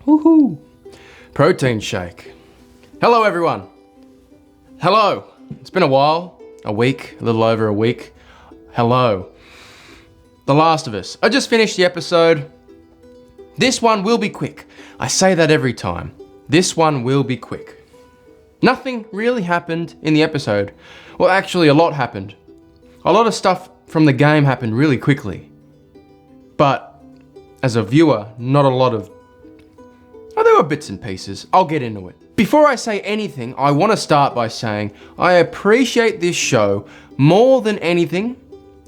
Woohoo! Protein shake. Hello everyone. Hello. It's been a while. A week, a little over a week. Hello. The Last of Us. I just finished the episode. This one will be quick. I say that every time. This one will be quick. Nothing really happened in the episode. Well, actually a lot happened. A lot of stuff from the game happened really quickly. But as a viewer, not a lot of... Oh, there were bits and pieces. I'll get into it. Before I say anything, I want to start by saying I appreciate this show more than anything,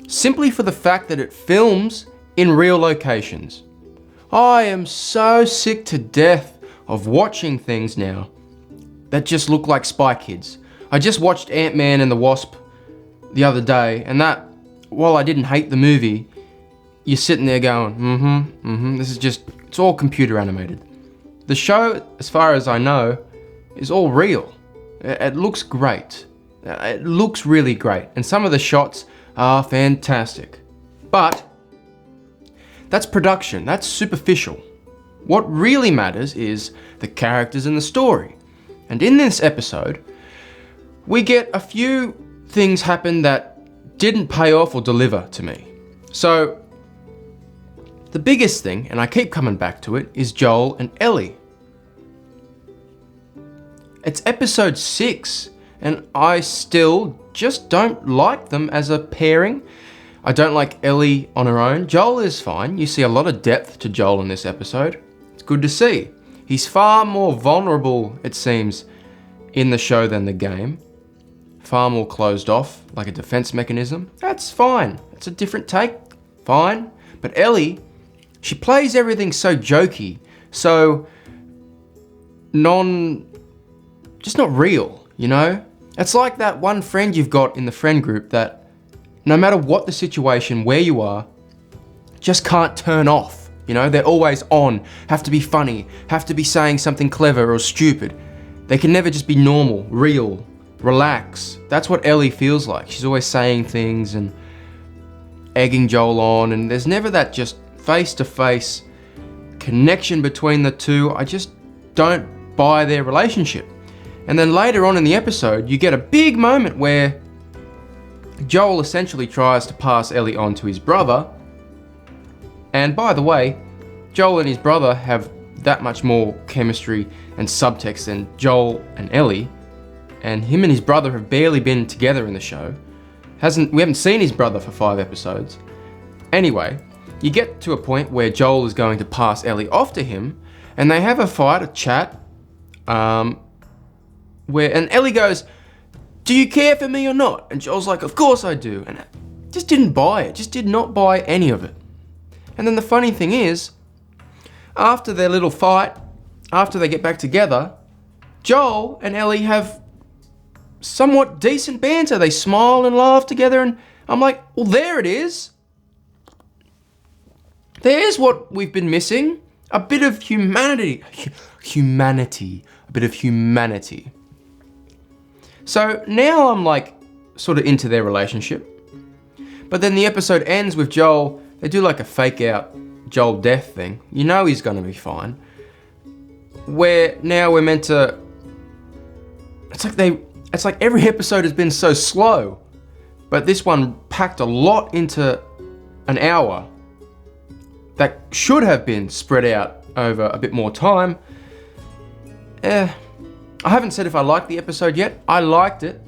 simply for the fact that it films in real locations. I am so sick to death of watching things now that just look like Spy Kids. I just watched Ant-Man and the Wasp the other day, and that, while I didn't hate the movie, you're sitting there going, this is just, it's all computer animated. The show, as far as I know, is all real. It looks great. It looks really great. And some of the shots are fantastic. But that's production, that's superficial. What really matters is the characters and the story. And in this episode, we get a few things happen that didn't pay off or deliver to me. So, the biggest thing, and I keep coming back to it, is Joel and Ellie. It's episode 6, and I still just don't like them as a pairing. I don't like Ellie on her own. Joel is fine. You see a lot of depth to Joel in this episode. It's good to see. He's far more vulnerable, it seems, in the show than the game. Far more closed off, like a defense mechanism. That's fine. It's a different take. Fine. But Ellie, she plays everything so jokey, so just not real, you know? It's like that one friend you've got in the friend group that no matter what the situation, where you are, just can't turn off. You know, they're always on, have to be funny, have to be saying something clever or stupid. They can never just be normal, real, relax. That's what Ellie feels like. She's always saying things and egging Joel on, and there's never that just face-to-face connection between the two. I just don't buy their relationship. And then later on in the episode, you get a big moment where Joel essentially tries to pass Ellie on to his brother. And by the way, Joel and his brother have that much more chemistry and subtext than Joel and Ellie. And him and his brother have barely been together in the show. We haven't seen his brother for 5 episodes. Anyway, you get to a point where Joel is going to pass Ellie off to him, and they have a fight, a chat, and Ellie goes, "Do you care for me or not?" And Joel's like, "Of course I do." And I just didn't buy it, just did not buy any of it. And then the funny thing is, after their little fight, after they get back together, Joel and Ellie have somewhat decent banter. They smile and laugh together, and I'm like, well, there it is. There's what we've been missing. A bit of humanity. A bit of humanity. So now I'm like sort of into their relationship. But then the episode ends with Joel. They do like a fake out Joel death thing. You know he's gonna be fine. Where now we're meant to... It's like every episode has been so slow. But this one packed a lot into an hour that should have been spread out over a bit more time. I haven't said if I liked the episode yet. I liked it,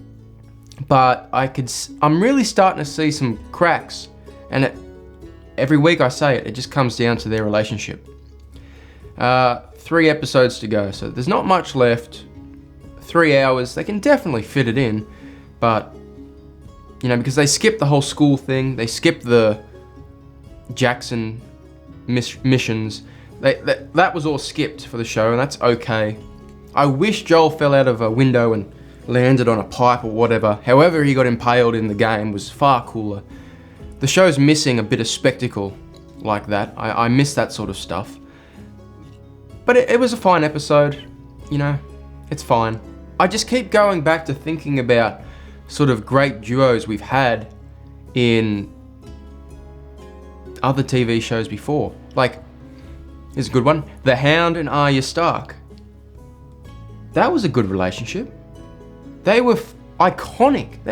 but I'm really starting to see some cracks, and every week I say it just comes down to their relationship. 3 episodes to go, so there's not much left. 3 hours, they can definitely fit it in, but you know, because they skipped the whole school thing, they skipped the Jackson missions. That was all skipped for the show, and that's okay. I wish Joel fell out of a window and landed on a pipe or whatever. However he got impaled in the game was far cooler. The show's missing a bit of spectacle like that. I miss that sort of stuff. But it was a fine episode, you know, it's fine. I just keep going back to thinking about sort of great duos we've had in other TV shows before. Like, is a good one. The Hound and Arya Stark. That was a good relationship. They were iconic.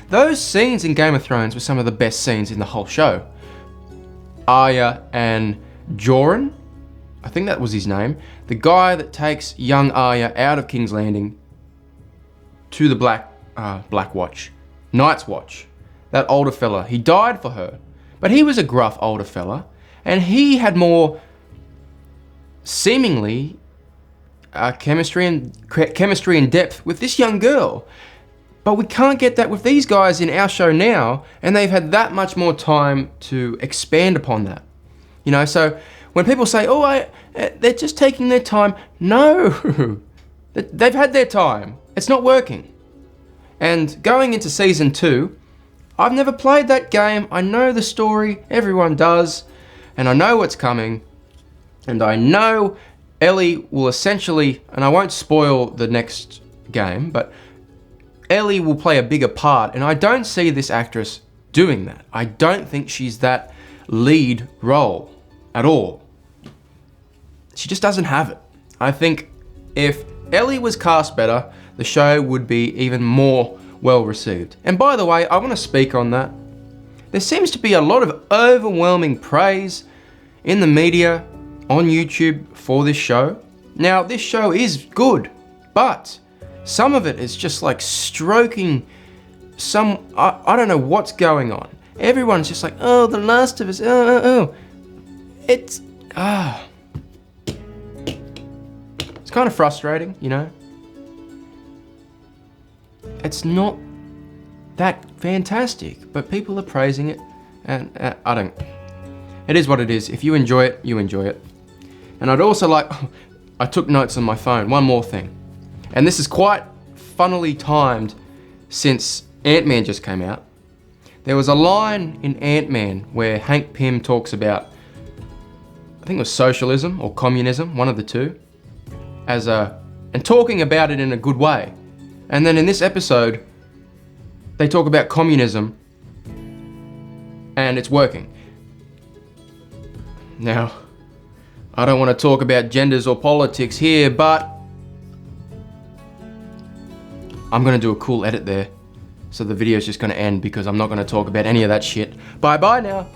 Those scenes in Game of Thrones were some of the best scenes in the whole show. Arya and Joran, I think that was his name, the guy that takes young Arya out of King's Landing to the Black Watch, Night's Watch. That older fella, he died for her, but he was a gruff older fella, and he had more seemingly chemistry and depth with this young girl. But we can't get that with these guys in our show now, and they've had that much more time to expand upon that. You know, so when people say, oh, they're just taking their time, no, they've had their time. It's not working. And going into season 2, I've never played that game. I know the story, everyone does, and I know what's coming, and I know Ellie will essentially, and I won't spoil the next game, but Ellie will play a bigger part, and I don't see this actress doing that. I don't think she's that lead role at all. She just doesn't have it. I think if Ellie was cast better, the show would be even more well received. And by the way, I want to speak on that. There seems to be a lot of overwhelming praise in the media on YouTube for this show. Now, this show is good, but some of it is just like stroking I don't know what's going on. Everyone's just like, oh, The Last of Us, It's kind of frustrating, you know? It's not that fantastic, but people are praising it, and I don't. It is what it is. If you enjoy it, you enjoy it. And I'd also like, I took notes on my phone, one more thing. And this is quite funnily timed since Ant-Man just came out. There was a line in Ant-Man where Hank Pym talks about, I think it was socialism or communism, one of the two, and talking about it in a good way. And then in this episode, they talk about communism and it's working. Now, I don't want to talk about genders or politics here, but I'm going to do a cool edit there. So the video's just going to end because I'm not going to talk about any of that shit. Bye bye now.